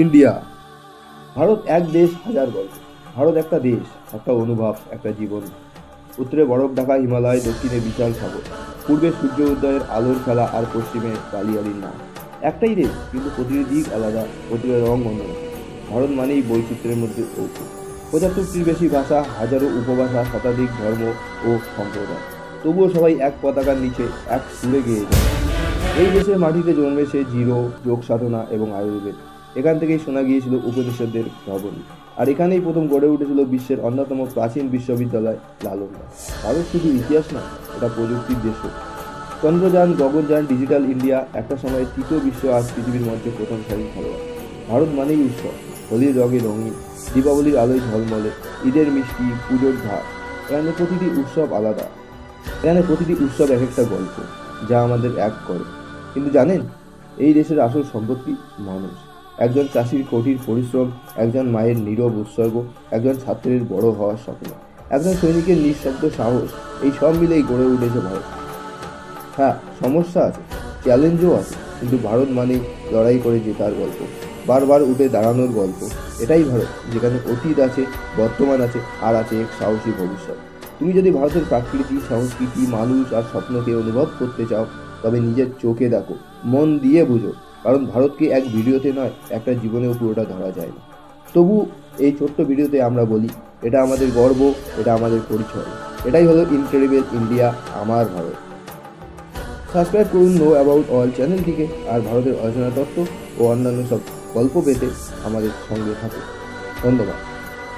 India. Bharat এক দেশ হাজার গল্প। ভারত একটা দেশ, একটা অনুভব, একটা জীবন। উত্তরে বরফ ঢাকা হিমালয়, দক্ষিণে বিশাল সাগর, পূর্বে সূর্য উদয়ের আলোর খেলা, আর পশ্চিমে বালিয়াড়ির নাম। একটাই দেশ, কিন্তু প্রতিটি দিক আলাদা, প্রতিটি রং অন্যরকম। ভারত মানেই বৈচিত্র্যের মধ্যে ঐক্য। ৭৫টির বেশি ভাষা, হাজারো উপভাষা, শতাধিক ধর্ম ও সম্প্রদায়। তবুও সবাই এক পতাকার নিচে এক সুরে গেয়ে যায়। এই দেশের মাটিতে জন্মেছে জিরো, যোগ সাধনা এবং আয়ুর্বেদ। এখান থেকেই শোনা গিয়েছিল উপনিষদের ধবনী। আর এখানেই প্রথম গড়ে উঠেছিল বিশ্বের অন্যতম প্রাচীন বিশ্ববিদ্যালয় নালন্দা। ভারত শুধু ইতিহাস নয়, এটা প্রযুক্তির দেশও। চন্দ্রযান, গগনযান, ডিজিটাল ইন্ডিয়া, একটা সময় তৃতীয় বিশ্ব, আজ পৃথিবীর মধ্যে প্রথম সারির খেলোয়াড়। ভারত মানেই উৎসব, হোলির রঙে রঙিন, দীপাবলির আলোয় ঝলমলে, ঈদের মিষ্টি, পুজোর ধার। এখানে প্রতিটি উৎসব আলাদা, এখানে প্রতিটি উৎসব এক একটা গল্প, যা আমাদের এক করে। কিন্তু জানেন, এই দেশের আসল সম্পত্তি মানুষ। একজন চাষির কঠিন পরিশ্রম, একজন মায়ের নীরব উৎসর্গ, একজন ছাত্রের বড় হওয়ার স্বপ্ন, একজন সৈনিকের নিঃশব্দ সাহস, এই সব মিলেই গড়ে উঠেছে ভারত। হ্যাঁ, সমস্যা আছে, চ্যালেঞ্জও আছে, কিন্তু ভারত মানেই লড়াই করে জেতার গল্প, বারবার উঠে দাঁড়ানোর গল্প। এটাই ভারত, যেখানে অতীত আছে, বর্তমান আছে, আর আছে এক সাহসী ভবিষ্যৎ। তুমি যদি ভারতের প্রাকৃতি, সংস্কৃতি, মানুষ আর স্বপ্নকে অনুভব করতে চাও, তবে নিজের চোখে দেখো, মন দিয়ে বুঝো। কারণ ভারতকে এক ভিডিওতে নয়, একটা জীবনেও পুরোটা ধরা যায় না। তবু এই ছোট্ট ভিডিওতে আমরা বলি, এটা আমাদের গর্ব, এটা আমাদের পরিচয়। এটাই হলো ইনক্রেডিবল ইন্ডিয়া, আমার ভারত। সাবস্ক্রাইব করুন নো অ্যাবাউট অল চ্যানেলটিকে, আর ভারতের অজানা তত্ত্ব ও অন্যান্য সব গল্প পেতে আমাদের সঙ্গে থাকুন। ধন্যবাদ।